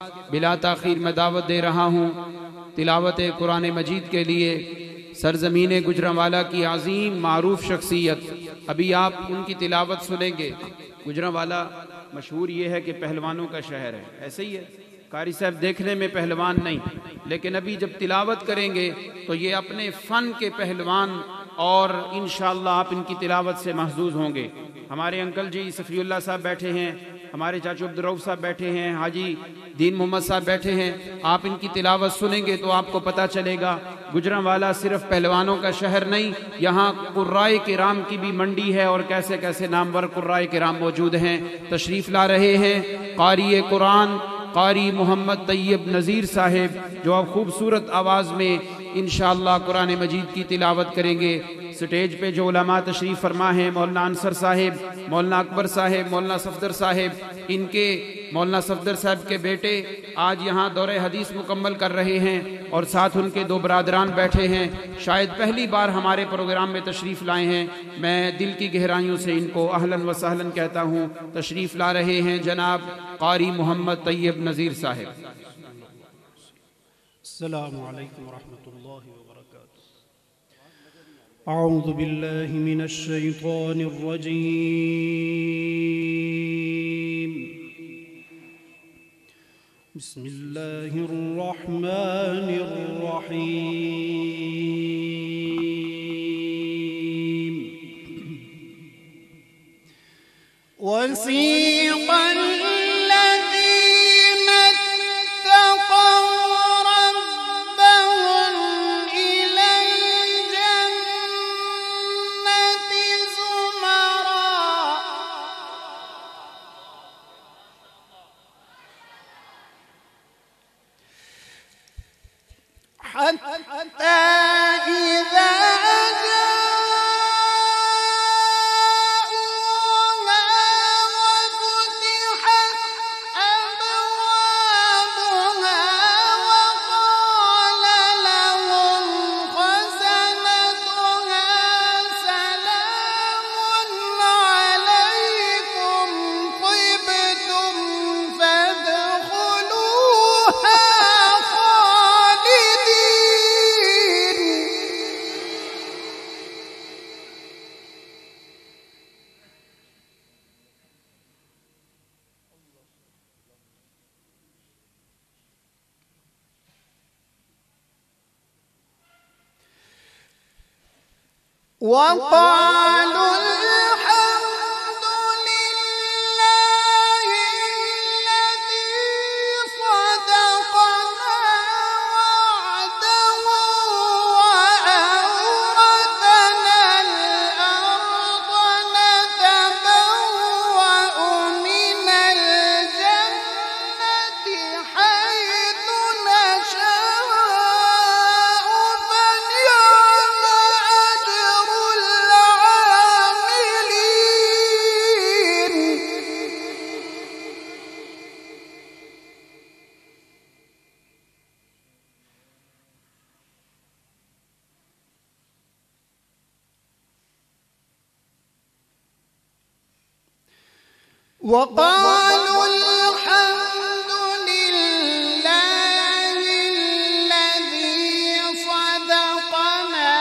बिला ताखीर मैं दावत दे रहा हूँ तिलावत कुरान मजीद के लिए सरजमीन गुजरांवाला की आज़ीम मारूफ शख्सियत। अभी आप उनकी तिलावत सुनेंगे। गुजरांवाला मशहूर ये है कि पहलवानों का शहर है, ऐसे ही है। कारी साहब देखने में पहलवान नहीं, लेकिन अभी जब तिलावत करेंगे तो ये अपने फ़न के पहलवान, और इंशाअल्लाह आप इनकी तिलावत से महजूज होंगे। हमारे अंकल जी सफ़ीउल्लाह साहब बैठे हैं, हमारे चाचू अब्दुर्रऊफ़ साहब बैठे हैं, हाजी दीन मोहम्मद साहब बैठे हैं। आप इनकी तिलावत सुनेंगे तो आपको पता चलेगा गुजरांवाला सिर्फ पहलवानों का शहर नहीं, यहाँ कुर्राए किराम की भी मंडी है और कैसे कैसे नामवर कुर्राए किराम मौजूद हैं। तशरीफ़ ला रहे हैं कारी कुरान कारी मोहम्मद तैयब नज़ीर साहिब, जो अब खूबसूरत आवाज़ में इंशाअल्लाह कुरान मजीद की तिलावत करेंगे। स्टेज पे जो उलमा तशरीफ़ फरमा हैं, मौलाना अंसर साहिब, मौलाना अकबर साहिब, मौलाना सफदर साहिब, इनके मौलाना सफदर साहब के बेटे आज यहाँ दौरे हदीस मुकम्मल कर रहे हैं और साथ उनके दो बरादरान बैठे हैं। शायद पहली बार हमारे प्रोग्राम में तशरीफ़ लाए हैं। मैं दिल की गहराइयों से इनको अहलन व सहलन कहता हूँ। तशरीफ़ ला रहे हैं जनाब कारी मोहम्मद तैयब नज़ीर साहिब। अस्सलामु अलैकुम व रहमतुल्लाहि व बरकातुहू। अऊज़ु बिल्लाहि मिनश शैतानिर रजीम। बिस्मिल्लाहिर रहमानिर रहीम। वसीक़ल वक़ालू الحمد لله الذي صدقنا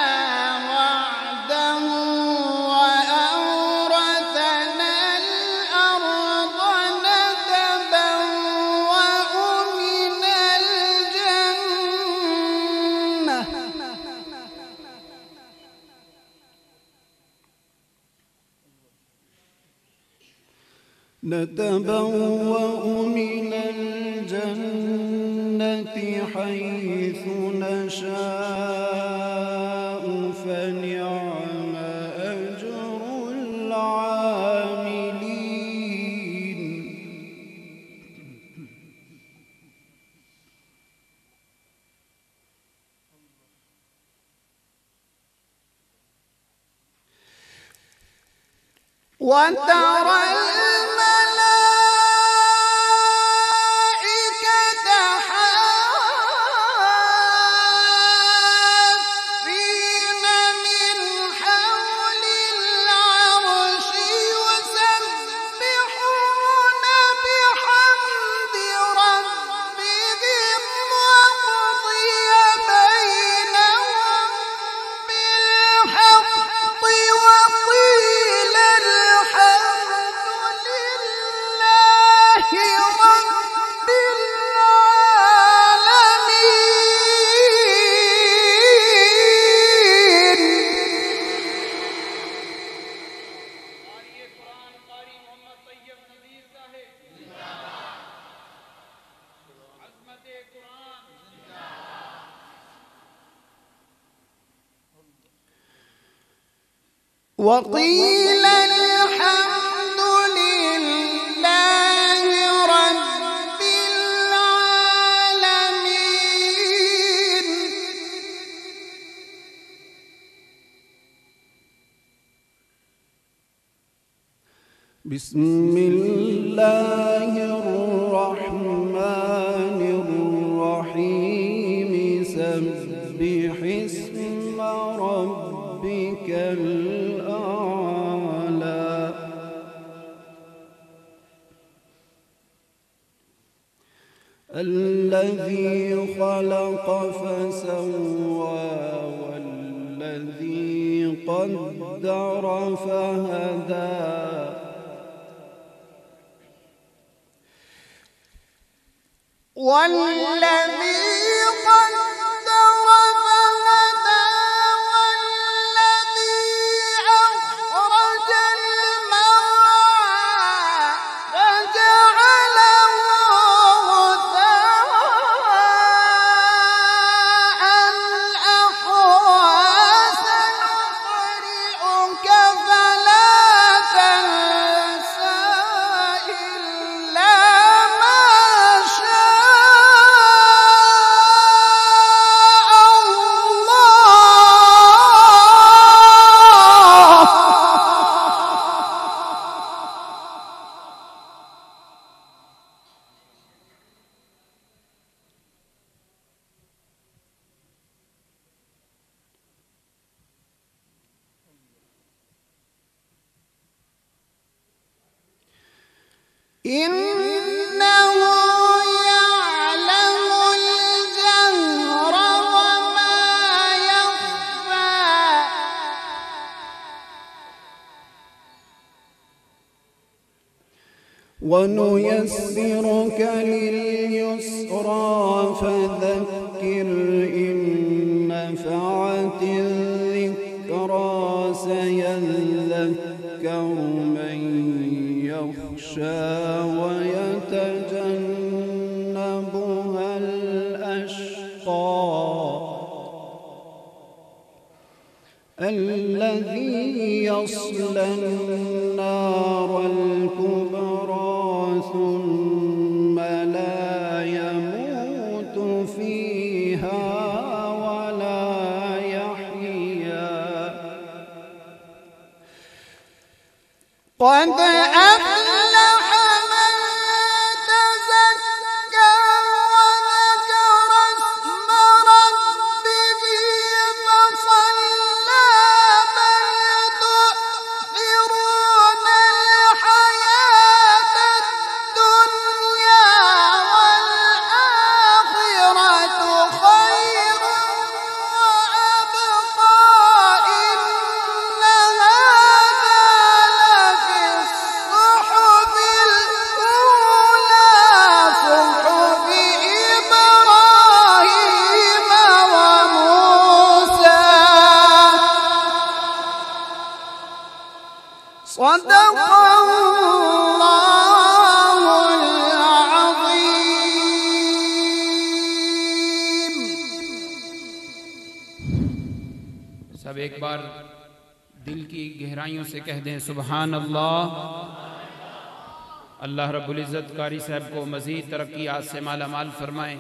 وعده وأورثنا الأرض نتبوأ من الجنة حيث نشاء فنعم أجر العاملين. وترى وقيل الحمد لله رب العالمين. بسم الله الرحمن الرحيم. سبح اسم ربك الأعلى. الذي خلق فسوى والذي قدر فهدى والذي قدر فهدى والذي أخرج المرعى فجعله غثاء أحوى. سنقرئك فلا تنسى إلا ما إنه يعلم الجهر وما يخفى. ونيسرك لليسرى فذكر إن نفعت الذكرى. سيذكر من يخشى ويتجنبها الأشقى الذي يصلى النار الكبرى ثم لا يموت فيها ولا يحيا. قد أفلح من تزكى وذكر اسم ربه فصلى. بل تؤثرون الحياة الدنيا والآخرة خير وأبقى. إن هذا لفي الصحف الأولى صحف إبراهيم وموسى. صدق الله العظيم. सब एक बार दिल की गहराइयों से कह दें सुभान अल्लाह। अल्लाह रब्बुल इज़्ज़त कारी साहब को मज़ीद तरक्की आज से माला माल फरमाएँ।